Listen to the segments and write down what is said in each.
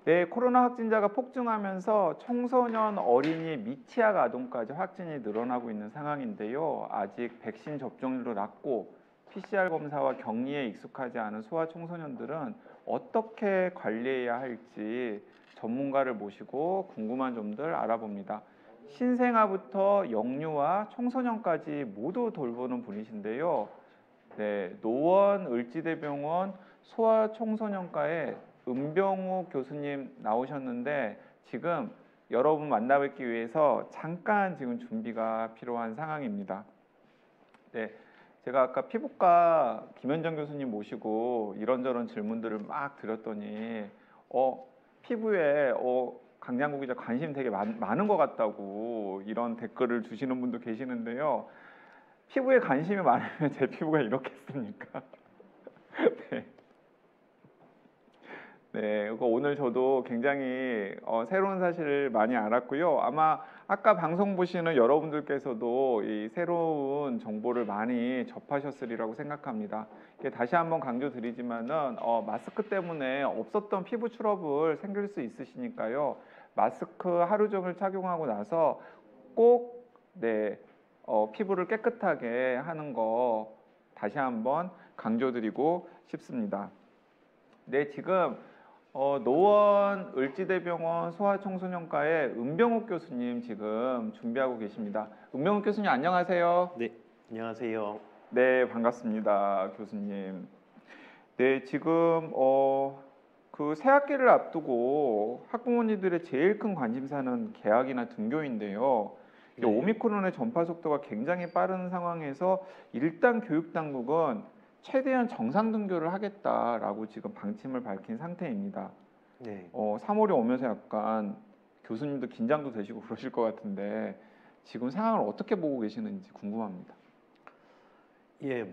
네, 코로나 확진자가 폭증하면서 청소년, 어린이, 미취학 아동까지 확진이 늘어나고 있는 상황인데요. 아직 백신 접종률도 낮고 PCR 검사와 격리에 익숙하지 않은 소아 청소년들은 어떻게 관리해야 할지 전문가를 모시고 궁금한 점들 알아봅니다. 신생아부터 영유아, 청소년까지 모두 돌보는 분이신데요. 네, 노원 을지대병원 소아청소년과의 은병우 교수님 나오셨는데 지금 여러분 만나뵙기 위해서 잠깐 지금 준비가 필요한 상황입니다. 네, 제가 아까 피부과 김현정 교수님 모시고 이런저런 질문들을 막 드렸더니 피부에 강량구 기자 관심 되게 많은 것 같다고 이런 댓글을 주시는 분도 계시는데요. 피부에 관심이 많으면 제 피부가 이렇겠습니까? 네. 네, 오늘 저도 굉장히 새로운 사실을 많이 알았고요. 아마 아까 방송 보시는 여러분들께서도 이 새로운 정보를 많이 접하셨으리라고 생각합니다. 다시 한번 강조드리지만은 마스크 때문에 없었던 피부 트러블 생길 수 있으시니까요. 마스크 하루 종일 착용하고 나서 꼭 피부를 깨끗하게 하는 거 다시 한번 강조드리고 싶습니다. 네, 지금 노원 을지대병원 소아청소년과의 은병욱 교수님 지금 준비하고 계십니다. 은병욱 교수님 안녕하세요. 네, 안녕하세요. 네, 반갑습니다, 교수님. 네, 지금 그 새학기를 앞두고 학부모님들의 제일 큰 관심사는 개학이나 등교인데요. 네. 오미크론의 전파 속도가 굉장히 빠른 상황에서 일단 교육당국은 최대한 정상 등교를 하겠다라고 지금 방침을 밝힌 상태입니다. 네. 3월이 오면서 약간 교수님도 긴장도 되시고 그러실 것 같은데 지금 상황을 어떻게 보고 계시는지 궁금합니다. 예,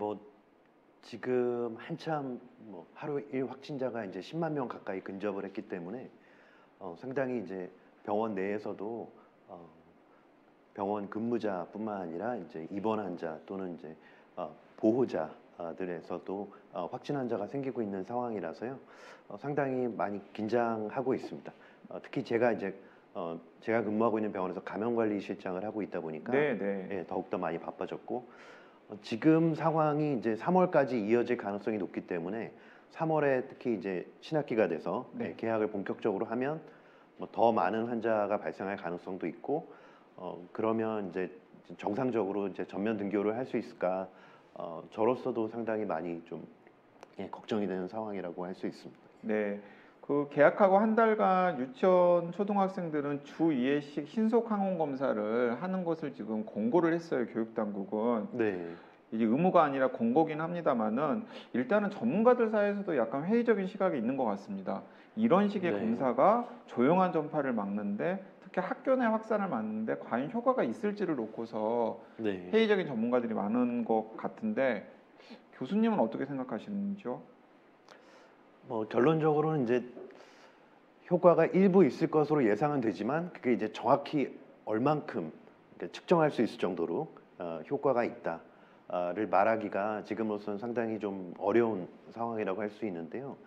지금 한참 하루 일 확진자가 이제 10만 명 가까이 근접을 했기 때문에 상당히 이제 병원 내에서도 병원 근무자뿐만 아니라 이제 입원 환자 또는 이제 보호자들에서도 확진 환자가 생기고 있는 상황이라서요. 상당히 많이 긴장하고 있습니다. 특히 제가 근무하고 있는 병원에서 감염관리실장을 하고 있다 보니까 예, 더욱더 많이 바빠졌고 지금 상황이 이제 3월까지 이어질 가능성이 높기 때문에 3월에 특히 이제 신학기가 돼서 개학을 본격적으로 하면 더 많은 환자가 발생할 가능성도 있고 그러면 이제 정상적으로 이제 전면 등교를 할 수 있을까? 저로서도 상당히 많이 좀 걱정이 되는 상황이라고 할 수 있습니다. 네, 그 개학하고 한 달간 유치원 초등학생들은 주 2회씩 신속 항원 검사를 하는 것을 지금 권고를 했어요. 교육당국은. 네. 이게 의무가 아니라 권고긴 합니다만은 일단은 전문가들 사이에서도 약간 회의적인 시각이 있는 것 같습니다. 이런 식의 검사가 조용한 전파를 막는데 특히 학교 내 확산을 막는데 과연 효과가 있을지를 놓고서 회의적인 전문가들이 많은 것 같은데 교수님은 어떻게 생각하시는지요? 결론적으로는 이제 효과가 일부 있을 것으로 예상은 되지만 그게 이제 정확히 얼만큼 측정할 수 있을 정도로 효과가 있다를 말하기가 지금으로서는 상당히 좀 어려운 상황이라고 할 수 있는데요.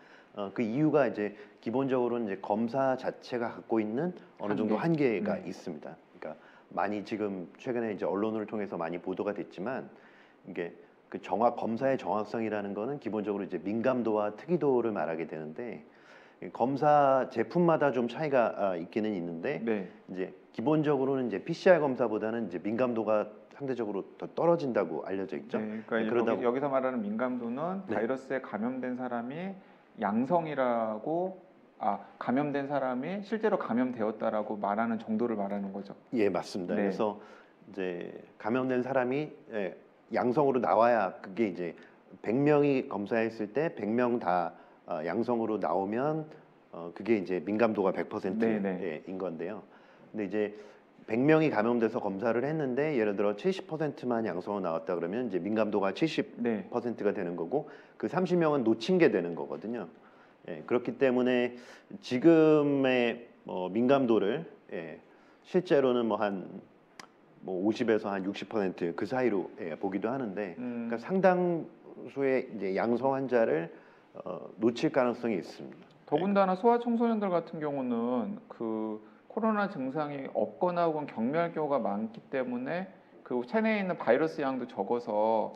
그 이유가 이제 기본적으로는 이제 검사 자체가 갖고 있는 어느 정도 한계가 있습니다. 그러니까 많이 지금 최근에 이제 언론을 통해서 많이 보도가 됐지만 이게 그 검사의 정확성이라는 거는 기본적으로 이제 민감도와 특이도를 말하게 되는데 검사 제품마다 좀 차이가 있기는 있는데 이제 기본적으로는 이제 PCR 검사보다는 이제 민감도가 상대적으로 더 떨어진다고 알려져 있죠. 그러니까 여기서 말하는 민감도는 바이러스에 감염된 사람이 양성이라고 감염된 사람이 실제로 감염되었다라고 말하는 정도를 말하는 거죠. 예, 맞습니다. 그래서 이제 감염된 사람이 양성으로 나와야 그게 이제 100명이 검사했을 때 100명 다 양성으로 나오면 그게 이제 민감도가 100%인 건데요. 근데 이제 100명이 감염돼서 검사를 했는데 예를 들어 70%만 양성으로 나왔다 그러면 이제 민감도가 70%가 되는 거고 그 30명은 놓친 게 되는 거거든요. 그렇기 때문에 지금의 민감도를 실제로는 한 50에서 한 60% 그 사이로 보기도 하는데 그러니까 상당수의 이제 양성 환자를 놓칠 가능성이 있습니다. 더군다나 소아청소년들 같은 경우는 그 코로나 증상이 없거나 혹은 경미할 경우가 많기 때문에 그 체내에 있는 바이러스 양도 적어서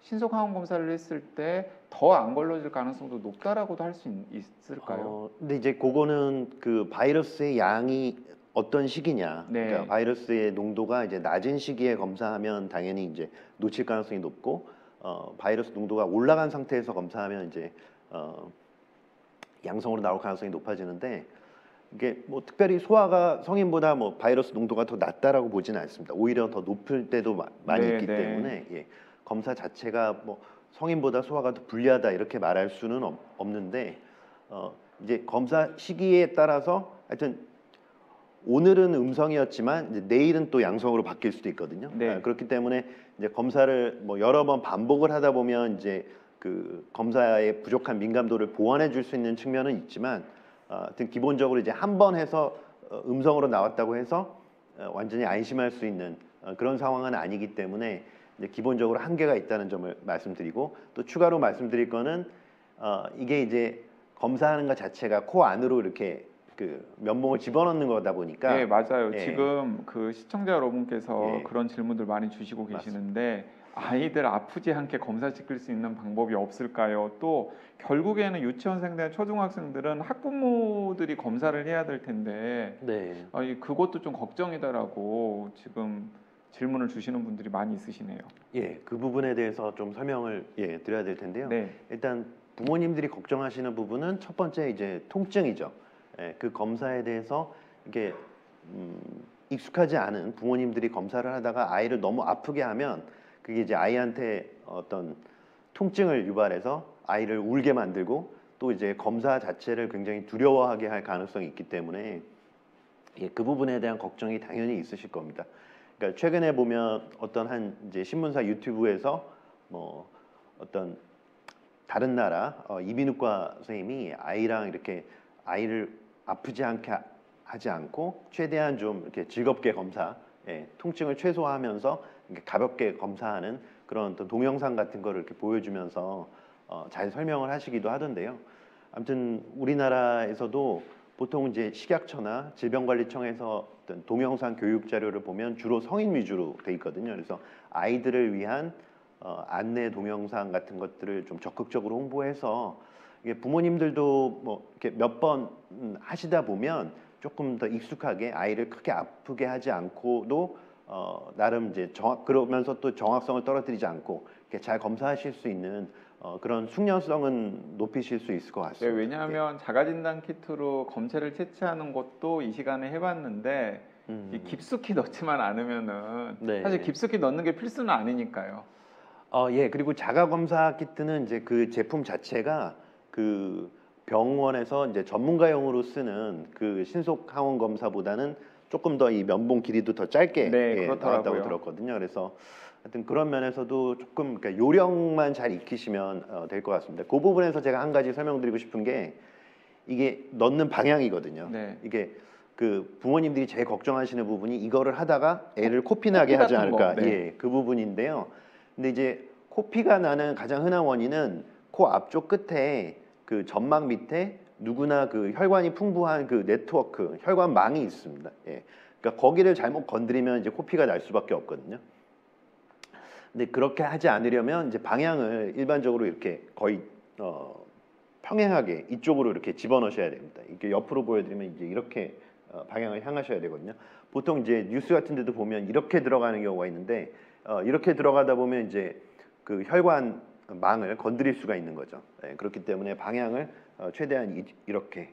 신속 항원 검사를 했을 때 더 안 걸러질 가능성도 높다라고도 할 수 있을까요? 근데 이제 그거는 그 바이러스의 양이 어떤 시기냐, 네. 그러니까 바이러스의 농도가 이제 낮은 시기에 검사하면 당연히 이제 놓칠 가능성이 높고, 바이러스 농도가 올라간 상태에서 검사하면 이제 양성으로 나올 가능성이 높아지는데, 이게 뭐 특별히 소아가 성인보다 뭐 바이러스 농도가 더 낮다라고 보지는 않습니다. 오히려 더 높을 때도 많이 네, 있기 네. 때문에 검사 자체가 뭐 성인보다 소아가 더 불리하다 이렇게 말할 수는 없는데, 이제 검사 시기에 따라서 하여튼 오늘은 음성이었지만 이제 내일은 또 양성으로 바뀔 수도 있거든요. 네. 그렇기 때문에 이제 검사를 뭐 여러 번 반복을 하다 보면 이제 그 검사의 부족한 민감도를 보완해 줄 수 있는 측면은 있지만, 하여튼 기본적으로 이제 한 번 해서 음성으로 나왔다고 해서 완전히 안심할 수 있는 그런 상황은 아니기 때문에 이제 기본적으로 한계가 있다는 점을 말씀드리고, 또 추가로 말씀드릴 거는 이게 이제 검사하는 것 자체가 코 안으로 이렇게 그 면봉을 집어넣는 거다 보니까. 네, 맞아요. 예. 지금 그 시청자 여러분께서 예. 그런 질문들 많이 주시고 맞습니다. 계시는데 아이들 아프지 않게 검사시킬 수 있는 방법이 없을까요? 또 결국에는 유치원생들, 초등학생들은 학부모들이 검사를 해야 될 텐데 네. 그것도 좀 걱정이다라고 지금 질문을 주시는 분들이 많이 있으시네요. 그 부분에 대해서 좀 설명을 드려야 될 텐데요. 네, 일단 부모님들이 걱정하시는 부분은 첫 번째 이제 통증이죠. 그 검사에 대해서 이게 익숙하지 않은 부모님들이 검사를 하다가 아이를 너무 아프게 하면 그게 이제 아이한테 어떤 통증을 유발해서 아이를 울게 만들고, 또 이제 검사 자체를 굉장히 두려워하게 할 가능성이 있기 때문에 그 부분에 대한 걱정이 당연히 있으실 겁니다. 그러니까 최근에 보면 어떤 한 이제 신문사 유튜브에서 뭐 어떤 다른 나라 이비인후과 선생님이 아이랑 이렇게 아이를 아프지 않게 하지 않고 최대한 좀 이렇게 즐겁게 검사, 통증을 최소화하면서 이렇게 가볍게 검사하는 그런 어떤 동영상 같은 거를 이렇게 보여주면서 잘 설명을 하시기도 하던데요. 아무튼 우리나라에서도 보통 이제 식약처나 질병관리청에서 어떤 동영상 교육 자료를 보면 주로 성인 위주로 돼 있거든요. 그래서 아이들을 위한 안내 동영상 같은 것들을 좀 적극적으로 홍보해서 이게 부모님들도 뭐 이렇게 몇 번 하시다 보면 조금 더 익숙하게 아이를 크게 아프게 하지 않고도 나름 이제 그러면서 또 정확성을 떨어뜨리지 않고 이렇게 잘 검사하실 수 있는 그런 숙련성은 높이실 수 있을 것 네, 같습니다. 왜냐하면 자가진단 키트로 검체를 채취하는 것도 이 시간에 해봤는데 이 깊숙이 넣지만 않으면은 네. 사실 깊숙이 넣는 게 필수는 아니니까요. 그리고 자가 검사 키트는 이제 그 제품 자체가 그 병원에서 이제 전문가용으로 쓰는 그 신속 항원 검사보다는 조금 더 이 면봉 길이도 더 짧게 네, 나왔다고 그렇더라고요. 들었거든요. 그래서 하여튼 그런 면에서도 조금 그러니까 요령만 잘 익히시면 될 것 같습니다. 그 부분에서 제가 한 가지 설명드리고 싶은 게 이게 넣는 방향이거든요. 네. 이게 그 부모님들이 제일 걱정하시는 부분이 이거를 하다가 애를 코피나게 코피 하지 같은 거, 않을까. 네. 그 부분인데요. 근데 이제 코피가 나는 가장 흔한 원인은 코 앞쪽 끝에 그 점막 밑에 누구나 그 혈관이 풍부한 그 네트워크, 혈관망이 있습니다. 그러니까 거기를 잘못 건드리면 이제 코피가 날 수밖에 없거든요. 근데 그렇게 하지 않으려면 이제 방향을 일반적으로 이렇게 거의 평행하게 이쪽으로 이렇게 집어넣으셔야 됩니다. 이렇게 옆으로 보여드리면 이제 이렇게 방향을 향하셔야 되거든요. 보통 이제 뉴스 같은 데도 보면 이렇게 들어가는 경우가 있는데 이렇게 들어가다 보면 이제 그 혈관망을 건드릴 수가 있는 거죠. 그렇기 때문에 방향을 최대한 이렇게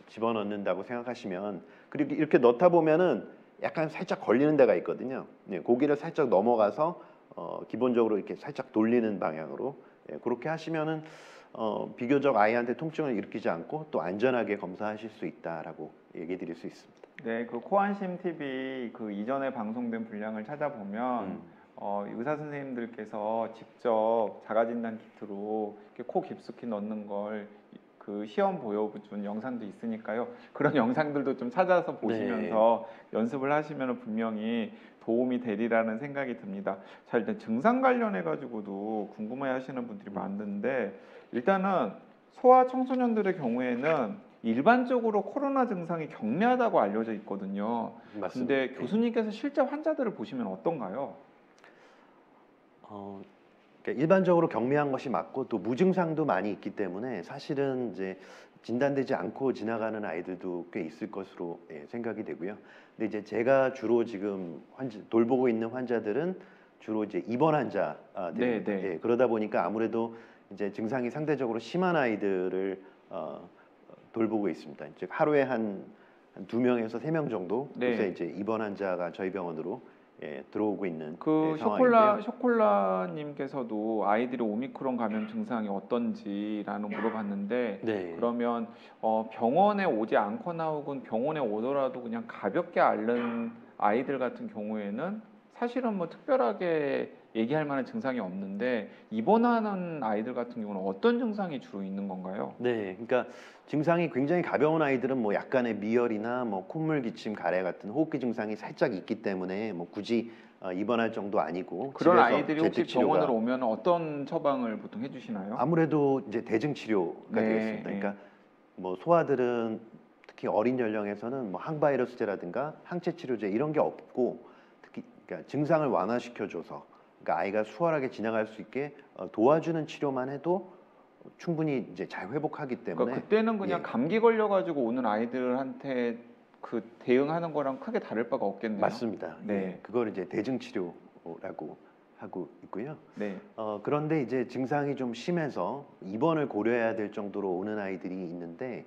집어넣는다고 생각하시면, 그리고 이렇게 넣다 보면은 약간 살짝 걸리는 데가 있거든요. 고기를 살짝 넘어가서 기본적으로 이렇게 살짝 돌리는 방향으로 그렇게 하시면은 비교적 아이한테 통증을 일으키지 않고 또 안전하게 검사하실 수 있다라고 얘기드릴 수 있습니다. 네, 그 코안심 TV 그 이전에 방송된 분량을 찾아보면 의사 선생님들께서 직접 자가진단 키트로 이렇게 코 깊숙이 넣는 걸 그 시험 보여준 영상도 있으니까요. 그런 영상들도 좀 찾아서 보시면서 연습을 하시면 분명히 도움이 되리라는 생각이 듭니다. 자, 일단 증상 관련해 가지고도 궁금해하시는 분들이 많은데 일단은 소아 청소년들의 경우에는 일반적으로 코로나 증상이 경미하다고 알려져 있거든요. 맞습니다. 근데 교수님께서 실제 환자들을 보시면 어떤가요? 그러니까 일반적으로 경미한 것이 맞고 또 무증상도 많이 있기 때문에 사실은 이제 진단되지 않고 지나가는 아이들도 꽤 있을 것으로 생각이 되고요. 근데 이제 제가 주로 지금 돌보고 있는 환자들은 주로 이제 입원 환자들입니다. 네, 네. 그러다 보니까 아무래도 이제 증상이 상대적으로 심한 아이들을 돌보고 있습니다. 이제 하루에 한 2명에서 3명 정도 네. 요새 이제 입원 환자가 저희 병원으로 들어오고 있는 그 상황인데요. 쇼콜라님께서도 아이들이 오미크론 감염 증상이 어떤지라는 물어봤는데 네. 그러면 병원에 오지 않거나 혹은 병원에 오더라도 그냥 가볍게 앓는 아이들 같은 경우에는 사실은 뭐 특별하게 얘기할 만한 증상이 없는데 입원하는 아이들 같은 경우는 어떤 증상이 주로 있는 건가요? 네, 그러니까 증상이 굉장히 가벼운 아이들은 뭐 약간의 미열이나 뭐 콧물, 기침, 가래 같은 호흡기 증상이 살짝 있기 때문에 뭐 굳이 입원할 정도 아니고 그런 집에서 아이들이 혹시 재택 치료가 병원으로 오면 어떤 처방을 보통 해주시나요? 아무래도 이제 대증 치료가 네, 되겠습니다. 그러니까 뭐 소아들은 특히 어린 연령에서는 뭐 항바이러스제라든가 항체 치료제 이런 게 없고 특히 그러니까 증상을 완화시켜줘서 그러니까 아이가 수월하게 지나갈 수 있게 도와주는 치료만 해도 충분히 이제 잘 회복하기 때문에 그러니까 그때는 그냥 예, 감기 걸려가지고 오는 아이들한테 그 대응하는 거랑 크게 다를 바가 없겠네요. 맞습니다. 네. 예, 그걸 이제 대증 치료라고 하고 있고요. 네. 그런데 이제 증상이 좀 심해서 입원을 고려해야 될 정도로 오는 아이들이 있는데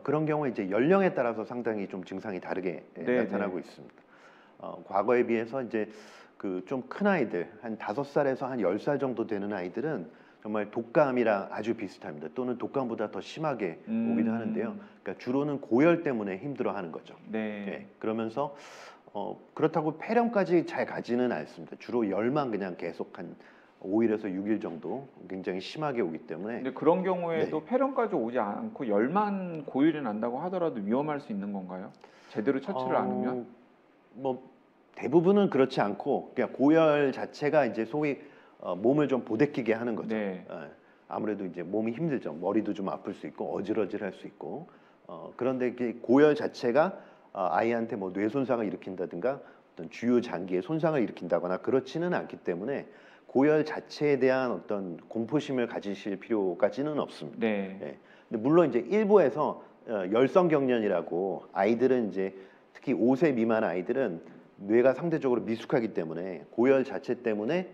그런 경우에 이제 연령에 따라서 상당히 좀 증상이 다르게 네, 나타나고 네. 있습니다. 과거에 비해서 이제 그 좀 큰 아이들 한 5살에서 한 10살 정도 되는 아이들은 정말 독감이랑 아주 비슷합니다. 또는 독감보다 더 심하게 오기도 하는데요. 그러니까 주로는 고열 때문에 힘들어하는 거죠. 네. 예, 그러면서 그렇다고 폐렴까지 잘 가지는 않습니다. 주로 열만 그냥 계속 한 5일에서 6일 정도 굉장히 심하게 오기 때문에 근데 그런 경우에도 네. 폐렴까지 오지 않고 열만 고열이 난다고 하더라도 위험할 수 있는 건가요? 제대로 처치를 안 하면? 뭐 대부분은 그렇지 않고 그냥 고열 자체가 이제 소위 몸을 좀 보대끼게 하는 거죠. 네. 아무래도 이제 몸이 힘들죠. 머리도 좀 아플 수 있고 어질어질할 수 있고 그런데 이게 고열 자체가 아이한테 뭐 뇌 손상을 일으킨다든가 어떤 주요 장기에 손상을 일으킨다거나 그렇지는 않기 때문에 고열 자체에 대한 어떤 공포심을 가지실 필요까지는 없습니다. 네. 예. 근데 물론 이제 일부에서 열성 경련이라고 아이들은 이제 특히 5세 미만 아이들은 뇌가 상대적으로 미숙하기 때문에 고열 자체 때문에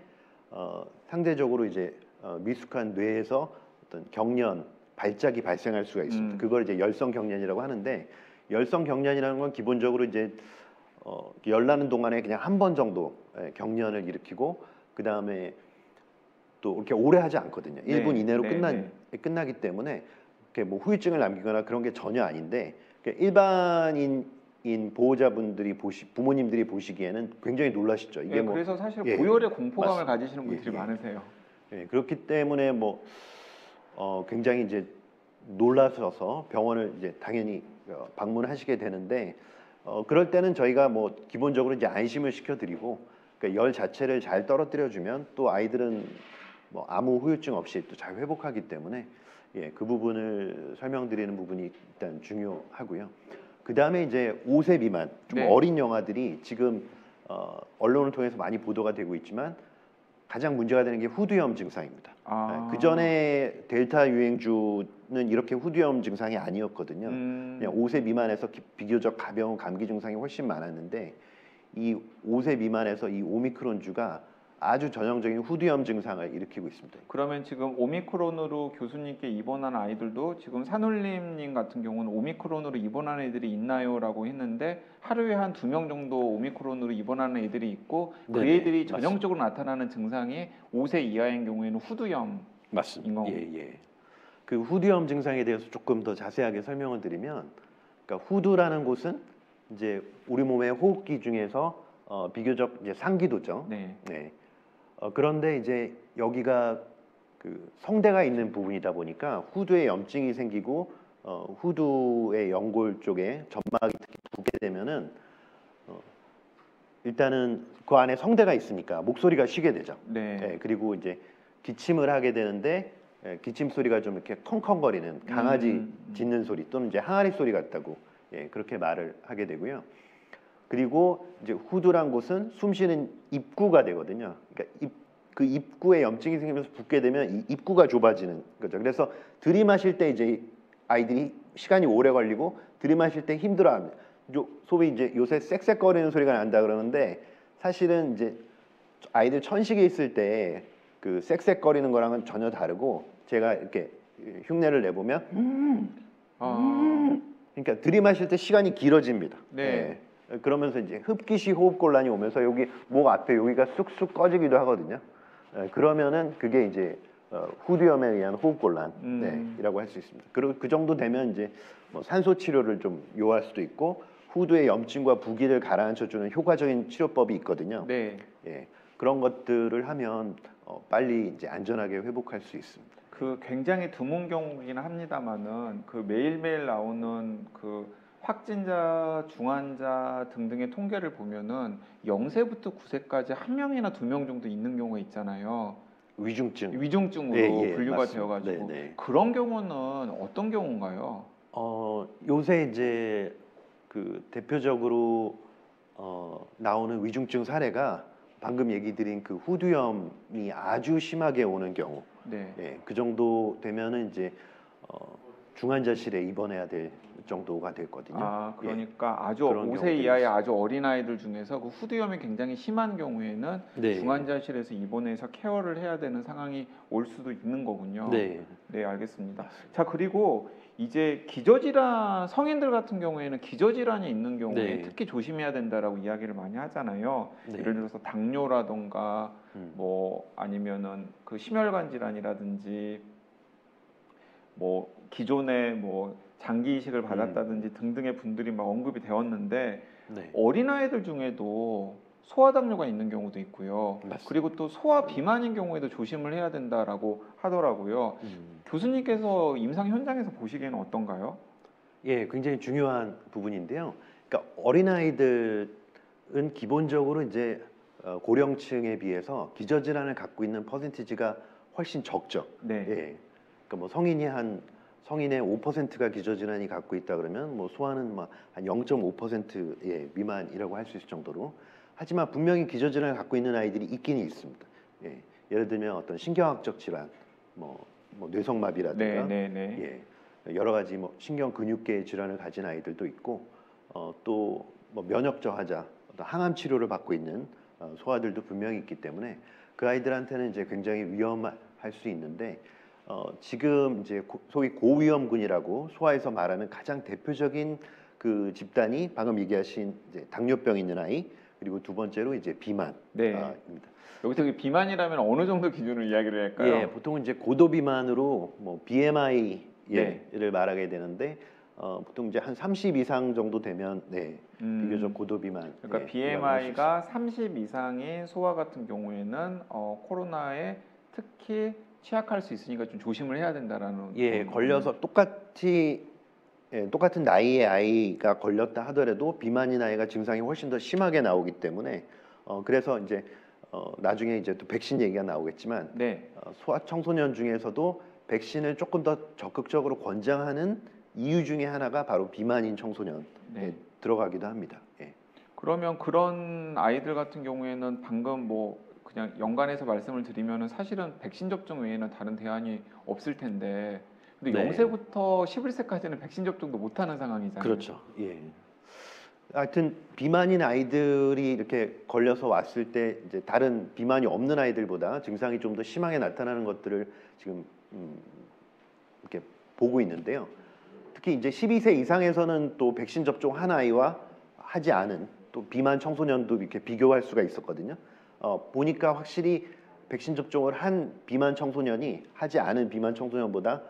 상대적으로 이제 미숙한 뇌에서 어떤 경련 발작이 발생할 수가 있습니다. 그걸 이제 열성 경련이라고 하는데 열성 경련이라는 건 기본적으로 이제 열나는 동안에 그냥 한 번 정도 경련을 일으키고 그 다음에 또 이렇게 오래 하지 않거든요. 네, 1분 이내로 네. 끝나기 때문에 이렇게 뭐 후유증을 남기거나 그런 게 전혀 아닌데 일반인 보호자분들이 부모님들이 보시기에는 굉장히 놀라시죠. 이게 예, 뭐 그래서 사실 예, 고열에 공포감을 맞습니다. 가지시는 분들이 예. 많으세요. 그렇기 때문에 뭐 굉장히 이제 놀라셔서 병원을 이제 당연히 방문하시게 되는데 그럴 때는 저희가 뭐 기본적으로 이제 안심을 시켜드리고 그러니까 열 자체를 잘 떨어뜨려주면 또 아이들은 뭐 아무 후유증 없이 또 잘 회복하기 때문에 그 부분을 설명드리는 부분이 일단 중요하고요. 그 다음에 이제 5세 미만 좀 네. 어린 영아들이 지금 언론을 통해서 많이 보도가 되고 있지만 가장 문제가 되는 게 후두염 증상입니다. 그 전에 델타 유행주는 이렇게 후두염 증상이 아니었거든요. 그냥 5세 미만에서 비교적 가벼운 감기 증상이 훨씬 많았는데 이 5세 미만에서 이 오미크론주가 아주 전형적인 후두염 증상을 일으키고 있습니다. 그러면 지금 오미크론으로 교수님께 입원한 아이들도 지금 산울림님 같은 경우는 오미크론으로 입원한 애들이 있나요?라고 했는데 하루에 한 2명 정도 오미크론으로 입원하는 애들이 있고 그 네네, 애들이 맞습니다. 전형적으로 나타나는 증상이 5세 이하인 경우에는 후두염. 맞습니다. 인공- 예. 그 후두염 증상에 대해서 조금 더 자세하게 설명을 드리면, 그러니까 후두라는 곳은 이제 우리 몸의 호흡기 중에서 비교적 이제 상기도죠. 네. 그런데 이제 여기가 그 성대가 있는 부분이다 보니까 후두에 염증이 생기고 후두의 연골 쪽에 점막이 특히 붓게 되면은 일단은 그 안에 성대가 있으니까 목소리가 쉬게 되죠. 네. 그리고 이제 기침을 하게 되는데 기침 소리가 좀 이렇게 컹컹거리는 강아지 짖는 소리 또는 이제 항아리 소리 같다고 그렇게 말을 하게 되고요. 그리고 이제 후두란 곳은 숨쉬는 입구가 되거든요. 그러니까 그 입구에 염증이 생기면서 붓게 되면 이 입구가 좁아지는 거죠. 그래서 들이마실 때 이제 아이들이 시간이 오래 걸리고 들이마실 때 힘들어합니다. 소위 이제 요새 쌕쌕거리는 소리가 난다 그러는데 사실은 이제 아이들 천식에 있을 때 그 쌕쌕거리는 거랑은 전혀 다르고 제가 이렇게 흉내를 내보면 그러니까 들이마실 때 시간이 길어집니다. 네. 그러면서 이제 흡기시 호흡곤란이 오면서 여기 목 앞에 여기가 쑥쑥 꺼지기도 하거든요. 그러면은 그게 이제 후두염에 의한 호흡곤란이라고 할 수 있습니다. 그리고 그 정도 되면 이제 뭐 산소 치료를 좀 요할 수도 있고 후두의 염증과 부기를 가라앉혀주는 효과적인 치료법이 있거든요. 네. 그런 것들을 하면 빨리 이제 안전하게 회복할 수 있습니다. 그 굉장히 드문 경우긴 합니다만은 그 매일매일 나오는 그 확진자, 중환자 등등의 통계를 보면은 0세부터 9세까지 한 명이나 두 명 정도 있는 경우가 있잖아요. 위중증으로 분류가 맞습니다. 되어가지고 그런 경우는 어떤 경우인가요? 요새 이제 그 대표적으로 나오는 위중증 사례가 방금 얘기 드린 그 후두염이 아주 심하게 오는 경우, 그 정도 되면은 이제 중환자실에 입원해야 될 정도가 됐거든요. 그러니까 아주 그런 5세 경우들이 이하의 있어요. 아주 어린 아이들 중에서 그 후두염이 굉장히 심한 경우에는 중환자실에서 입원해서 케어를 해야 되는 상황이 올 수도 있는 거군요. 네, 알겠습니다. 자, 그리고 이제 기저질환 성인들 같은 경우에는 기저질환이 있는 경우에 특히 조심해야 된다라고 이야기를 많이 하잖아요. 예를 들어서 당뇨라던가 뭐 아니면은 그 심혈관 질환이라든지 뭐 기존에 뭐 장기 이식을 받았다든지 등등의 분들이 막 언급이 되었는데 어린아이들 중에도 소아당뇨가 있는 경우도 있고요. 맞습니다. 그리고 또 소아 비만인 경우에도 조심을 해야 된다라고 하더라고요. 교수님께서 임상 현장에서 보시기에는 어떤가요? 굉장히 중요한 부분인데요. 그러니까 어린아이들은 기본적으로 이제 고령층에 비해서 기저질환을 갖고 있는 퍼센티지가 훨씬 적죠. 그러니까 뭐 성인의 5%가 기저질환이 갖고 있다 그러면 뭐 소아는 뭐 한 0.5% 미만이라고 할 수 있을 정도로. 하지만 분명히 기저질환을 갖고 있는 아이들이 있기는 있습니다. 예를 들면 어떤 신경학적 질환, 뭐 뇌성마비라든가, 여러 가지 뭐 신경 근육계 질환을 가진 아이들도 있고, 또 뭐 면역 저하자, 어떤 항암 치료를 받고 있는 소아들도 분명히 있기 때문에 그 아이들한테는 이제 굉장히 위험할 수 있는데, 지금 이제 소위 고위험군이라고 소아에서 말하는 가장 대표적인 그 집단이 방금 얘기하신 이제 당뇨병 있는 아이, 그리고 두 번째로 이제 비만입니다. 여기서 그 비만이라면 어느 정도 기준으로 이야기를 할까요? 보통은 이제 고도 비만으로 뭐 BMI를 말하게 되는데 보통 이제 한 30 이상 정도 되면 비교적 고도 비만. 그러니까 BMI가 30 이상인 소아 같은 경우에는 코로나에 특히 취약할 수 있으니까 좀 조심을 해야 된다라는. 걸려서 똑같은 나이의 아이가 걸렸다 하더라도 비만인 아이가 증상이 훨씬 더 심하게 나오기 때문에 그래서 이제 나중에 이제 또 백신 얘기가 나오겠지만 소아 청소년 중에서도 백신을 조금 더 적극적으로 권장하는 이유 중에 하나가 바로 비만인 청소년에 들어가기도 합니다. 그러면 그런 아이들 같은 경우에는 방금 뭐 그냥 연관해서 말씀을 드리면은 사실은 백신 접종 외에는 다른 대안이 없을 텐데, 근데 0세부터 11세까지는 백신 접종도 못하는 상황이잖아요. 그렇죠. 하여튼 비만인 아이들이 이렇게 걸려서 왔을 때 이제 다른 비만이 없는 아이들보다 증상이 좀 더 심하게 나타나는 것들을 지금 이렇게 보고 있는데요. 특히 이제 12세 이상에서는 또 백신 접종한 아이와 하지 않은 또 비만 청소년도 이렇게 비교할 수가 있었거든요. 보니까 확실히 백신 접종을 한 비만 청소년이 하지 않은 비만 청소년보다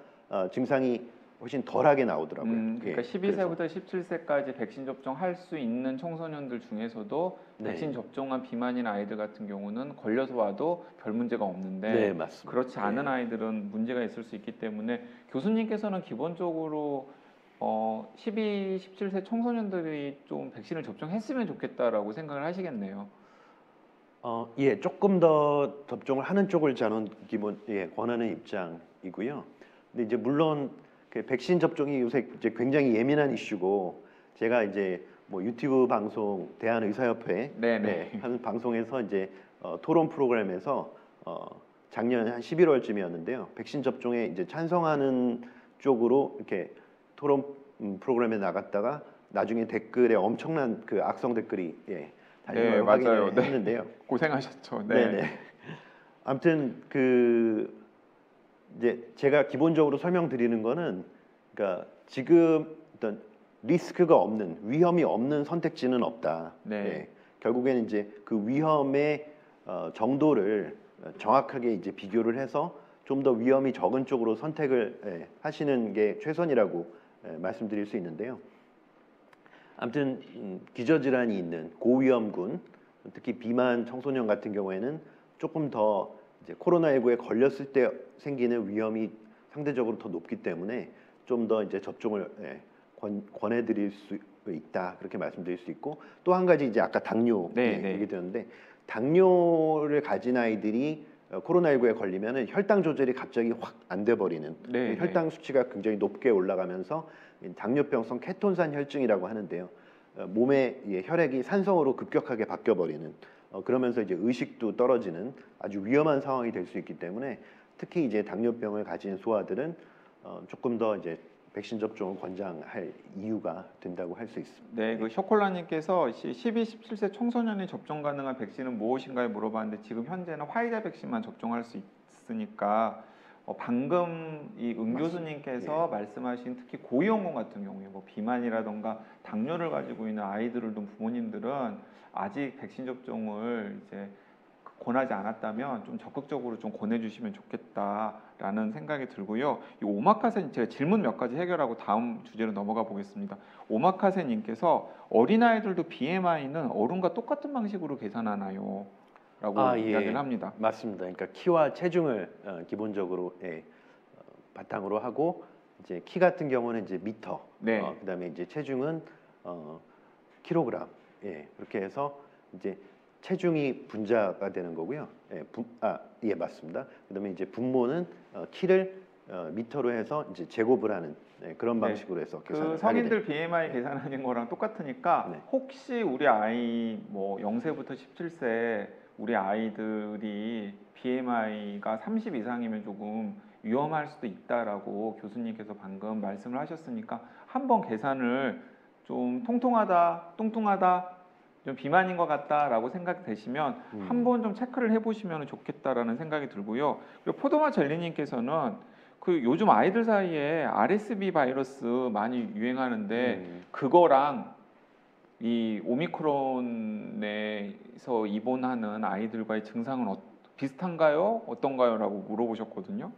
증상이 훨씬 덜하게 나오더라고요. 그러니까 12세부터 17세까지 백신 접종할 수 있는 청소년들 중에서도 백신 접종한 비만인 아이들 같은 경우는 걸려서 와도 별 문제가 없는데 그렇지 않은 아이들은 문제가 있을 수 있기 때문에 교수님께서는 기본적으로 12, 17세 청소년들이 좀 백신을 접종했으면 좋겠다라고 생각을 하시겠네요. 조금 더 접종을 하는 쪽을 저는 권하는 이고요. 근데 이제 물론 그 백신 접종이 요새 이제 굉장히 예민한 이슈고 제가 이제 뭐 유튜브 방송 대한의사협회 네네. 하는 방송에서 이제 토론 프로그램에서 작년 한 11월쯤이었는데요. 백신 접종에 이제 찬성하는 쪽으로 이렇게 토론 프로그램에 나갔다가 나중에 댓글에 엄청난 그 악성 댓글이 달린 네, 걸 맞아요. 확인을 네. 했는데요. 고생하셨죠. 네. 네네. 아무튼 그 이제 제가 기본적으로 설명드리는 거는 그러니까 지금 어떤 리스크가 없는 위험이 없는 선택지는 없다. 네. 결국에는 이제 그 위험의 정도를 정확하게 이제 비교를 해서 좀 더 위험이 적은 쪽으로 선택을 하시는 게 최선이라고 말씀드릴 수 있는데요. 아무튼 기저질환이 있는 고위험군, 특히 비만 청소년 같은 경우에는 조금 더 이제 코로나19에 걸렸을 때 생기는 위험이 상대적으로 더 높기 때문에 좀 더 이제 접종을 권해드릴 수 있다 그렇게 말씀드릴 수 있고 또 한 가지 이제 아까 당뇨 네. 얘기 드렸는데 당뇨를 가진 아이들이 코로나19에 걸리면은 혈당 조절이 갑자기 확 안 돼 버리는 네. 혈당 수치가 굉장히 높게 올라가면서 당뇨병성 케톤산 혈증이라고 하는데요. 몸의 혈액이 산성으로 급격하게 바뀌어 버리는 그러면서 이제 의식도 떨어지는 아주 위험한 상황이 될 수 있기 때문에 특히 이제 당뇨병을 가진 소아들은 조금 더 이제 백신 접종을 권장할 이유가 된다고 할 수 있습니다. 네, 그 쇼콜라님께서 12, 17세 청소년이 접종 가능한 백신은 무엇인가요? 물어봤는데 지금 현재는 화이자 백신만 접종할 수 있으니까 방금 이 교수님께서 말씀하신 특히 고위험군 같은 경우에 뭐 비만이라던가 당뇨를 가지고 있는 아이들을 둔 부모님들은 아직 백신 접종을 이제 권하지 않았다면 좀 적극적으로 좀 권해주시면 좋겠다라는 생각이 들고요. 이 오마카세 제가 질문 몇 가지 해결하고 다음 주제로 넘어가 보겠습니다. 오마카세님께서 어린아이들도 BMI는 어른과 똑같은 방식으로 계산하나요? 라고 이야기를 합니다. 맞습니다. 그러니까 키와 체중을 기본적으로 바탕으로 하고 이제 키 같은 경우는 이제 미터, 네. 그다음에 이제 체중은 킬로그램, 그렇게 해서 이제 체중이 분자가 되는 거고요. 맞습니다. 그다음에 이제 분모는 키를 미터로 해서 이제 제곱을 하는 그런 방식으로 해서 계산을 그 성인들 BMI 계산하는 거랑 똑같으니까 혹시 우리 아이 뭐 0세부터 17세 우리 아이들이 BMI가 30 이상이면 조금 위험할 수도 있다라고 교수님께서 방금 말씀을 하셨으니까 한번 계산을 좀 통통하다, 뚱뚱하다, 좀 비만인 것 같다라고 생각되시면 한번 좀 체크를 해보시면 좋겠다라는 생각이 들고요. 그리고 포도마 젤리님께서는 그 요즘 아이들 사이에 RSV 바이러스 많이 유행하는데 그거랑 이 오미크론에서 입원하는 아이들과의 증상은 비슷한가요? 어떤가요? 라고 물어보셨거든요.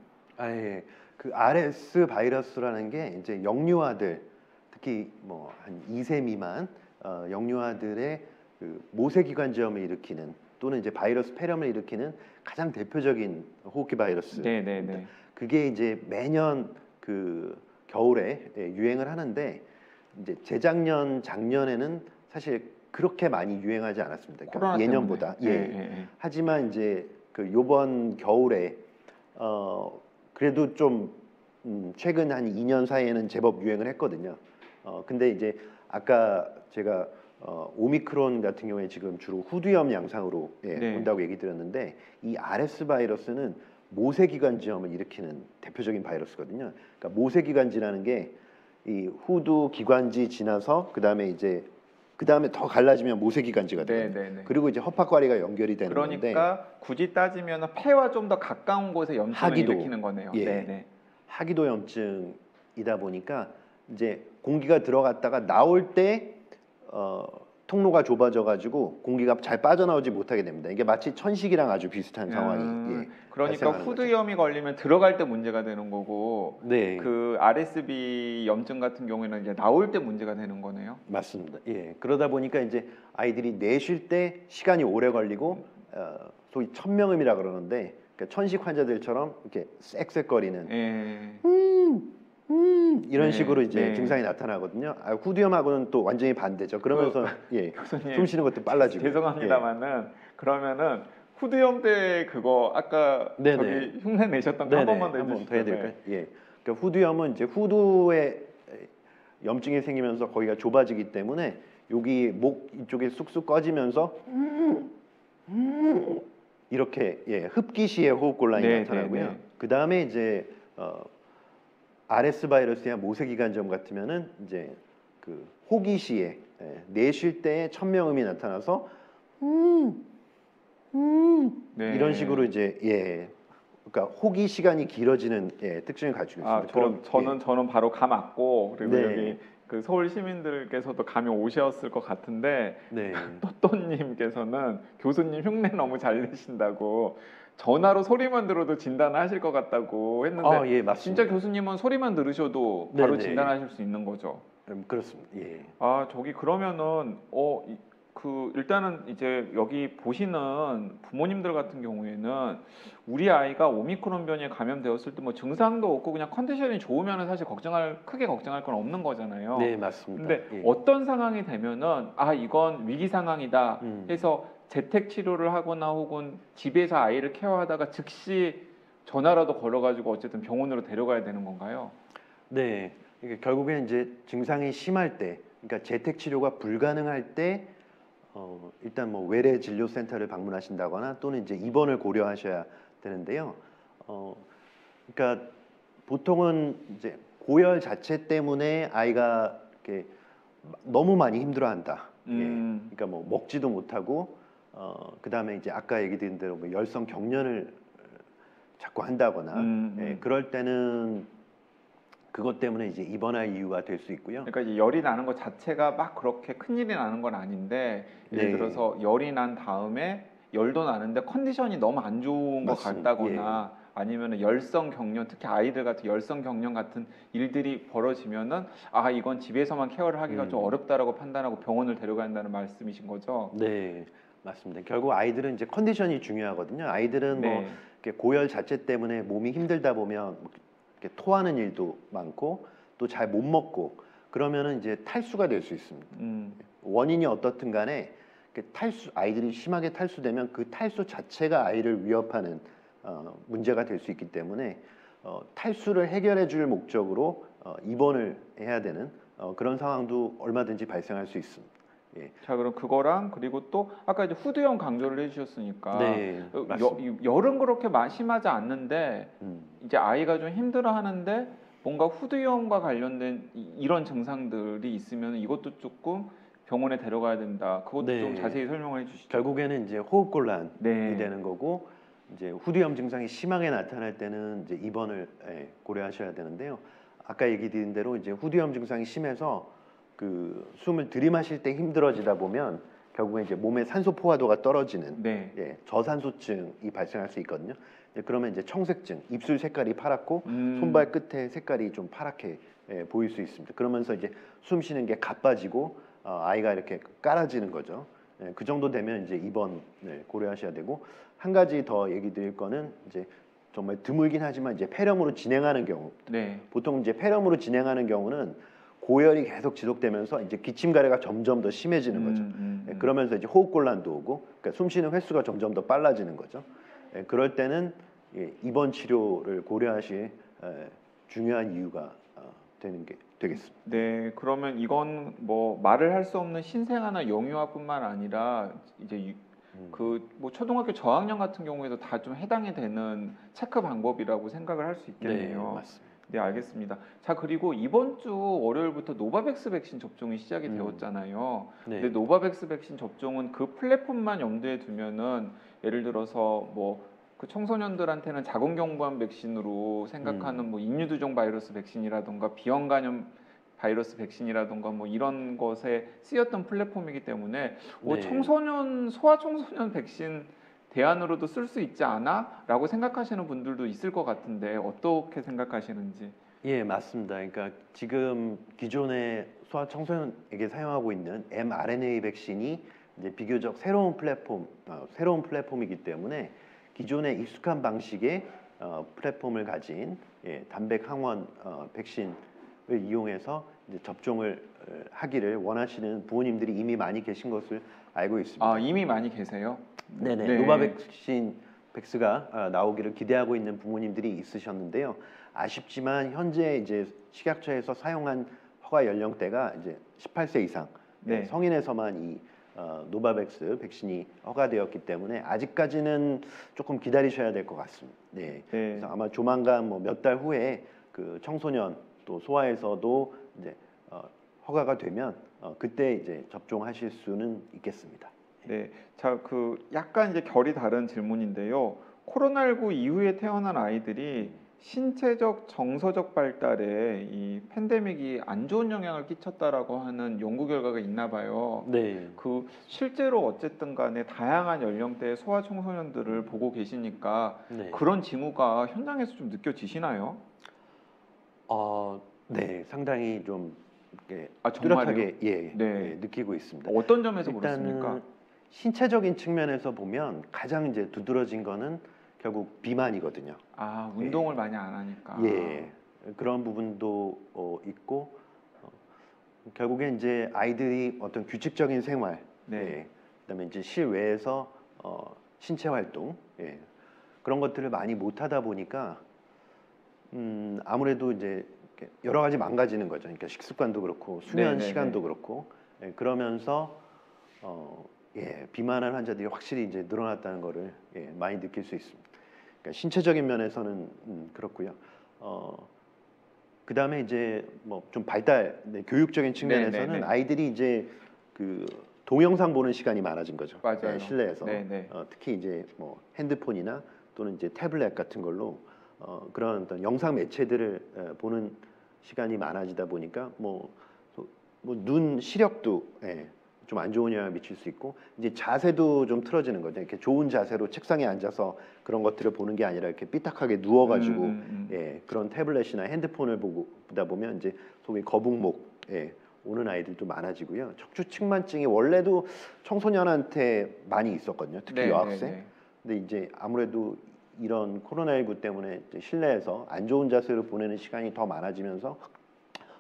그 RS 바이러스라는 게 이제 영유아들 특히 뭐 한 2세 미만 영유아들의 그 모세기관지염을 일으키는 또는 이제 바이러스 폐렴을 일으키는 가장 대표적인 호흡기 바이러스. 네네네. 그게 이제 매년 그 겨울에 유행을 하는데 이제 재작년 작년에는 사실 그렇게 많이 유행하지 않았습니다. 그러니까 예년보다. 하지만 이제 그 요번 겨울에 그래도 좀 최근 한 2년 사이에는 제법 유행을 했거든요. 근데 이제 아까 제가 오미크론 같은 경우에 지금 주로 후두염 양상으로 온다고 얘기 드렸는데 이 RS 바이러스는 모세기관지염을 일으키는 대표적인 바이러스거든요. 그러니까 모세기관지라는 게 이 후두 기관지 지나서 그다음에 더 갈라지면 모세기관지가 돼요. 그리고 이제 허파과리가 연결이 되는 건데 그러니까 굳이 따지면 폐와 좀 더 가까운 곳에 염증을 일으키는 거네요. 하기도 염증이다 보니까 이제 공기가 들어갔다가 나올 때 통로가 좁아져 가지고 공기가 잘 빠져나오지 못하게 됩니다. 이게 마치 천식이랑 아주 비슷한 상황이 그러니까 후두염이 걸리면 들어갈 때 문제가 되는 거고 그 RSV 염증 같은 경우에는 이제 나올 때 문제가 되는 거네요. 맞습니다. 그러다 보니까 이제 아이들이 내쉴 때 시간이 오래 걸리고 소위 천명음이라 그러는데 그러니까 천식 환자들처럼 이렇게 쌕쌕거리는 이런 식으로 이제 증상이 나타나거든요. 후두염하고는 또 완전히 반대죠. 그러면서 교수님, 숨 쉬는 것도 빨라지고. 죄송합니다만은 그러면은 후두염 때 그거 아까 네네. 저기 흉내 내셨던 거 한 네네. 번만 더 한번 더 해야 해주시죠. 될까요? 예. 그러니까 후두염은 이제 후두에 염증이 생기면서 거기가 좁아지기 때문에 여기 목 이쪽에 쑥쑥 꺼지면서 이렇게 흡기 시에 호흡곤란이 네, 나타나고요. 네, 네. 그 다음에 이제 RS 바이러스야 모세기관점 같으면은 이제 그 호기 시에 내쉴 때에 천명음이 나타나서 네. 이런 식으로 이제 그러니까 호기 시간이 길어지는 특징을 가지고 아, 있습니다. 저는 바로 감 맞고 그리고 네. 여기 그 서울 시민들께서도 감이 오셨을 것 같은데 네. 또또님께서는 교수님 흉내 너무 잘 내신다고 전화로 소리만 들어도 진단하실 것 같다고 했는데 예, 맞습니다. 진짜 교수님은 소리만 들으셔도 바로 네네. 진단하실 수 있는 거죠. 그렇습니다. 예. 아, 저기 그러면은 그 일단은 이제 여기 보시는 부모님들 같은 경우에는 우리 아이가 오미크론 변이에 감염되었을 때 뭐 증상도 없고 그냥 컨디션이 좋으면은 사실 크게 걱정할 건 없는 거잖아요. 네, 맞습니다. 근데 예. 어떤 상황이 되면은 아, 이건 위기 상황이다 해서 재택 치료를 하거나 혹은 집에서 아이를 케어하다가 즉시 전화라도 걸어가지고 어쨌든 병원으로 데려가야 되는 건가요? 네. 이게 결국엔 이제 증상이 심할 때, 그러니까 재택 치료가 불가능할 때 일단 뭐 외래 진료센터를 방문하신다거나 또는 이제 입원을 고려하셔야 되는데요. 그러니까 보통은 이제 고열 자체 때문에 아이가 이렇게 너무 많이 힘들어한다. 그러니까 뭐 먹지도 못하고 그다음에 이제 아까 얘기 드린 대로 뭐 열성 경련을 자꾸 한다거나 그럴 때는 그것 때문에 이제 입원할 이유가 될 수 있고요. 그러니까 이제 열이 나는 것 자체가 막 그렇게 큰일이 나는 건 아닌데 예를 네. 들어서 열이 난 다음에 열도 나는데 컨디션이 너무 안 좋은 것 맞습니다. 같다거나 아니면 열성 경련, 특히 아이들 같은 열성 경련 같은 일들이 벌어지면은 아, 이건 집에서만 케어를 하기가 좀 어렵다라고 판단하고 병원을 데려가야 한다는 말씀이신 거죠? 네, 맞습니다. 결국 아이들은 이제 컨디션이 중요하거든요. 아이들은 뭐 네. 이렇게 고열 자체 때문에 몸이 힘들다 보면 이렇게 토하는 일도 많고 또 잘 못 먹고 그러면은 이제 탈수가 될 수 있습니다. 원인이 어떻든 간에 아이들이 심하게 탈수되면 그 탈수 자체가 아이를 위협하는 문제가 될 수 있기 때문에 탈수를 해결해 줄 목적으로 입원을 해야 되는 그런 상황도 얼마든지 발생할 수 있습니다. 예. 자, 그럼 그거랑 그리고 또 아까 이제 후두염 강조를 해주셨으니까 네, 맞습니다. 열은 그렇게 심하지 않는데 이제 아이가 좀 힘들어하는데 뭔가 후두염과 관련된 이런 증상들이 있으면 이것도 조금 병원에 데려가야 된다. 그것도 네. 좀 자세히 설명을 해주시죠. 결국에는 이제 호흡곤란이 네. 되는 거고 이제 후두염 증상이 심하게 나타날 때는 이제 입원을 고려하셔야 되는데요. 아까 얘기 드린 대로 이제 후두염 증상이 심해서 그 숨을 들이마실 때 힘들어지다 보면 결국에 이제 몸의 산소 포화도가 떨어지는 네. 저산소증이 발생할 수 있거든요. 그러면 이제 청색증, 입술 색깔이 파랗고 손발 끝에 색깔이 좀 파랗게 보일 수 있습니다. 그러면서 이제 숨 쉬는 게 가빠지고 아이가 이렇게 깔아지는 거죠. 그 정도 되면 이제 입원을 고려하셔야 되고 한 가지 더 얘기 드릴 거는 이제 정말 드물긴 하지만 이제 폐렴으로 진행하는 경우 네. 보통 이제 폐렴으로 진행하는 경우는 고열이 계속 지속되면서 이제 기침 가래가 점점 더 심해지는 거죠. 그러면서 이제 호흡곤란도 오고 그러니까 숨 쉬는 횟수가 점점 더 빨라지는 거죠. 그럴 때는 입원 치료를 고려하실 중요한 이유가 되는 게 되겠습니다. 네, 그러면 이건 뭐 말을 할 수 없는 신생아나 영유아뿐만 아니라 이제 그 뭐 초등학교 저학년 같은 경우에도 다 좀 해당이 되는 체크 방법이라고 생각을 할 수 있겠네요. 네, 맞습니다. 네, 알겠습니다. 자, 그리고 이번 주 월요일부터 노바백스 백신 접종이 시작이 되었잖아요. 네. 근데 노바백스 백신 접종은 그 플랫폼만 염두에 두면은 예를 들어서 뭐 그 청소년들한테는 자궁경부암 백신으로 생각하는 뭐 인유두종 바이러스 백신이라던가 비형 간염 바이러스 백신이라던가 뭐 이런 것에 쓰였던 플랫폼이기 때문에 네. 소아 청소년 백신 대안으로도 쓸 수 있지 않아? 라고 생각하시는 분들도 있을 것 같은데 어떻게 생각하시는지. 예, 맞습니다. 그러니까 지금 기존의 소아 청소년에게 사용하고 있는 mRNA 백신이 이제 비교적 새로운 플랫폼이기 때문에 기존의 익숙한 방식의 플랫폼을 가진 단백 항원 백신을 이용해서 이제 접종을 하기를 원하시는 부모님들이 이미 많이 계신 것을 알고 있습니다. 아, 이미 많이 계세요? 네네. 네. 노바백신 백스가 나오기를 기대하고 있는 부모님들이 있으셨는데요. 아쉽지만 현재 이제 식약처에서 사용한 허가 연령대가 이제 18세 이상 네. 성인에서만 이 노바백스 백신이 허가되었기 때문에 아직까지는 조금 기다리셔야 될 것 같습니다. 네. 네. 그래서 아마 조만간 뭐 몇 달 후에 그 청소년 또 소아에서도 이제 허가가 되면 그때 이제 접종하실 수는 있겠습니다. 네. 자, 그 약간 이제 결이 다른 질문인데요. 코로나19 이후에 태어난 아이들이 신체적, 정서적 발달에 이 팬데믹이 안 좋은 영향을 끼쳤다라고 하는 연구 결과가 있나 봐요. 네. 그 실제로 어쨌든 간에 다양한 연령대의 소아 청소년들을 보고 계시니까 네. 그런 징후가 현장에서 좀 느껴지시나요? 네, 상당히 좀 이렇게 아, 정말요? 뚜렷하게 네. 예, 느끼고 있습니다. 어떤 점에서 그렇습니까? 일단은 신체적인 측면에서 보면 가장 이제 두드러진 거는 결국 비만이거든요. 아, 운동을 많이 안 하니까. 예, 그런 부분도 있고 결국에 이제 아이들이 어떤 규칙적인 생활, 네. 예, 그다음에 이제 실외에서 신체 활동, 예, 그런 것들을 많이 못 하다 보니까 아무래도 이제 이렇게 여러 가지 망가지는 거죠. 그러니까 식습관도 그렇고 수면 네네네. 시간도 그렇고 그러면서 비만한 환자들이 확실히 이제 늘어났다는 거를 많이 느낄 수 있습니다. 그러니까 신체적인 면에서는 그렇고요. 그다음에 이제 뭐 좀 발달, 교육적인 측면에서는 네네네. 아이들이 이제 그 동영상 보는 시간이 많아진 거죠. 맞아요. 실내에서 네네. 특히 이제 뭐 핸드폰이나 또는 이제 태블릿 같은 걸로 그런 어떤 영상 매체들을 보는 시간이 많아지다 보니까 뭐 눈 시력도 좀 안 좋은 영향을 미칠 수 있고 이제 자세도 좀 틀어지는 거죠. 이렇게 좋은 자세로 책상에 앉아서 그런 것들을 보는 게 아니라 이렇게 삐딱하게 누워가지고 그런 태블릿이나 핸드폰을 보다 보면 이제 소위 거북목 오는 아이들도 많아지고요. 척추 측만증이 원래도 청소년한테 많이 있었거든요. 특히 네, 여학생. 네, 네. 근데 이제 아무래도 이런 코로나19 때문에 이제 실내에서 안 좋은 자세로 보내는 시간이 더 많아지면서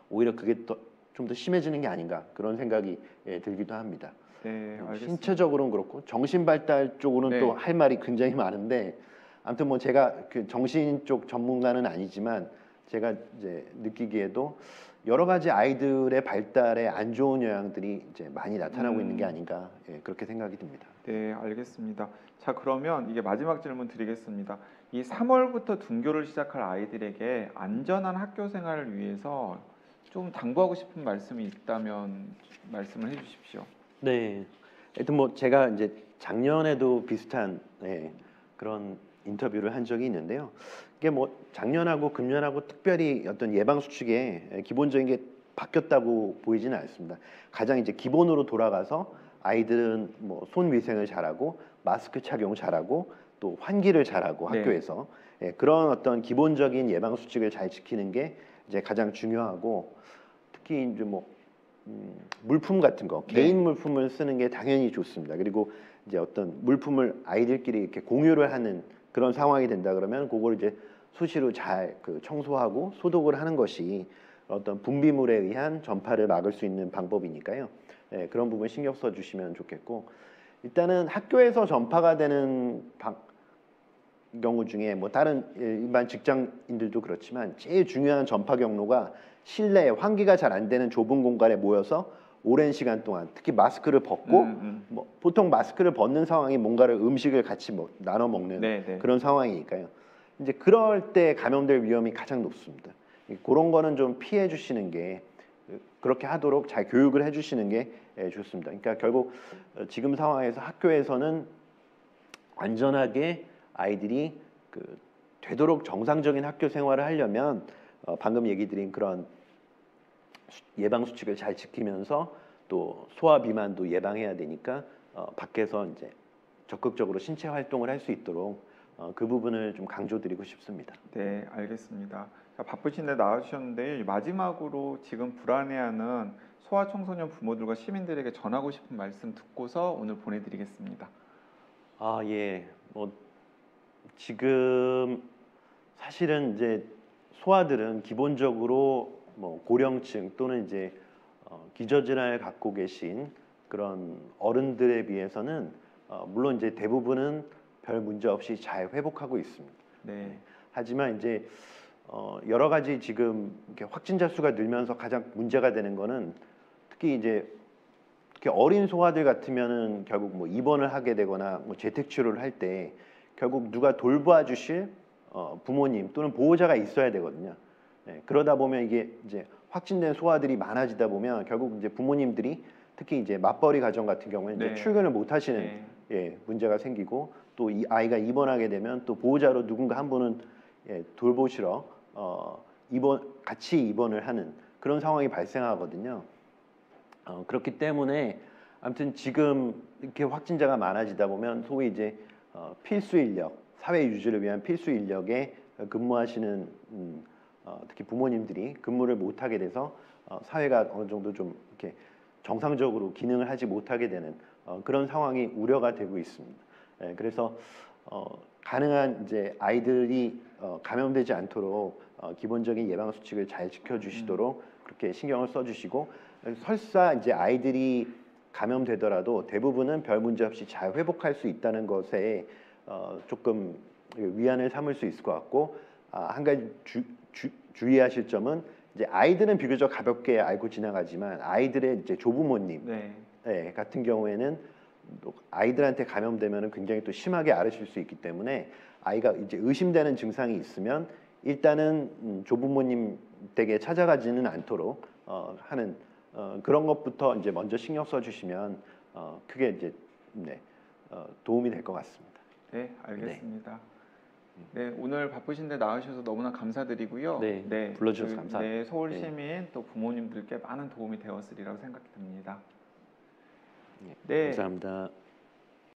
오히려 그게 좀 더 심해지는 게 아닌가 그런 생각이 들기도 합니다. 네, 알겠습니다. 신체적으로는 그렇고 정신 발달 쪽으로는 네. 또 할 말이 굉장히 많은데 아무튼 뭐 제가 그 정신 쪽 전문가는 아니지만 제가 이제 느끼기에도 여러 가지 아이들의 발달에 안 좋은 영향들이 이제 많이 나타나고 있는 게 아닌가 그렇게 생각이 듭니다. 네, 알겠습니다. 자, 그러면 이게 마지막 질문 드리겠습니다. 이 3월부터 등교를 시작할 아이들에게 안전한 학교 생활을 위해서 좀 당부하고 싶은 말씀이 있다면 말씀을 해주십시오. 네. 하여튼 뭐 제가 이제 작년에도 비슷한 그런 인터뷰를 한 적이 있는데요. 이게 뭐 작년하고 금년하고 특별히 어떤 예방 수칙에 기본적인 게 바뀌었다고 보이지는 않습니다. 가장 이제 기본으로 돌아가서 아이들은 뭐 손 위생을 잘하고 마스크 착용 잘하고 또 환기를 잘하고 네. 학교에서 그런 어떤 기본적인 예방 수칙을 잘 지키는 게 이제 가장 중요하고 특히 이제 뭐 물품 같은 거 개인 물품을 쓰는 게 당연히 좋습니다. 그리고 이제 어떤 물품을 아이들끼리 이렇게 공유를 하는 그런 상황이 된다 그러면 그걸 이제 수시로 잘 그 청소하고 소독을 하는 것이 어떤 분비물에 의한 전파를 막을 수 있는 방법이니까요. 그런 부분 신경 써 주시면 좋겠고 일단은 학교에서 전파가 되는 경우 중에 뭐 다른 일반 직장인들도 그렇지만 제일 중요한 전파 경로가 실내 환기가 잘 안 되는 좁은 공간에 모여서 오랜 시간 동안 특히 마스크를 벗고 뭐 보통 마스크를 벗는 상황이 뭔가를 음식을 같이 나눠 먹는 네. 그런 상황이니까요. 이제 그럴 때 감염될 위험이 가장 높습니다. 그런 거는 좀 피해 주시는 게 그렇게 하도록 잘 교육을 해 주시는 게 좋습니다. 그러니까 결국 지금 상황에서 학교에서는 안전하게 아이들이 되도록 정상적인 학교 생활을 하려면 방금 얘기 드린 그런 예방 수칙을 잘 지키면서 또 소아 비만도 예방해야 되니까 밖에서 이제 적극적으로 신체 활동을 할 수 있도록 그 부분을 좀 강조드리고 싶습니다. 네, 알겠습니다. 자, 바쁘신데 나와주셨는데 마지막으로 지금 불안해하는 소아 청소년 부모들과 시민들에게 전하고 싶은 말씀 듣고서 오늘 보내드리겠습니다. 뭐 지금 사실은 이제 소아들은 기본적으로 뭐 고령층 또는 이제 기저질환을 갖고 계신 그런 어른들에 비해서는 물론 이제 대부분은 별 문제 없이 잘 회복하고 있습니다. 네. 하지만 이제 여러 가지 지금 이렇게 확진자 수가 늘면서 가장 문제가 되는 거는 특히 이제 어린 소아들 같으면은 결국 뭐 입원을 하게 되거나 뭐 재택 치료를 할 때 결국 누가 돌봐 주실 부모님 또는 보호자가 있어야 되거든요. 네, 그러다 보면 이게 이제 확진된 소아들이 많아지다 보면 결국 이제 부모님들이 특히 이제 맞벌이 가정 같은 경우에 이제 네. 출근을 못 하시는 네. 예, 문제가 생기고 또 이 아이가 입원하게 되면 또 보호자로 누군가 한 분은 돌보시러 같이 입원을 하는 그런 상황이 발생하거든요. 그렇기 때문에 아무튼 지금 이렇게 확진자가 많아지다 보면 소위 이제 필수 인력, 사회 유지를 위한 필수 인력에 근무하시는 특히 부모님들이 근무를 못하게 돼서 사회가 어느 정도 좀 이렇게 정상적으로 기능을 하지 못하게 되는 그런 상황이 우려가 되고 있습니다. 그래서 가능한 이제 아이들이 감염되지 않도록 기본적인 예방 수칙을 잘 지켜주시도록 그렇게 신경을 써주시고 설사 이제 아이들이 감염되더라도 대부분은 별 문제 없이 잘 회복할 수 있다는 것에 조금 위안을 삼을 수 있을 것 같고 한 가지 주의하실 점은 이제 아이들은 비교적 가볍게 앓고 지나가지만 아이들의 이제 조부모님 네. 같은 경우에는 또 아이들한테 감염되면 굉장히 또 심하게 앓으실 수 있기 때문에 아이가 이제 의심되는 증상이 있으면 일단은 조부모님 댁에 찾아가지는 않도록 하는 그런 것부터 이제 먼저 신경 써주시면 크게 이제 도움이 될 것 같습니다. 네, 알겠습니다. 네, 오늘 바쁘신데 나와주셔서 너무나 감사드리고요. 네, 불러주셔서 감사합니다. 네, 서울 시민 또 부모님들께 많은 도움이 되었으리라고 생각이 듭니다. 네, 네. 감사합니다.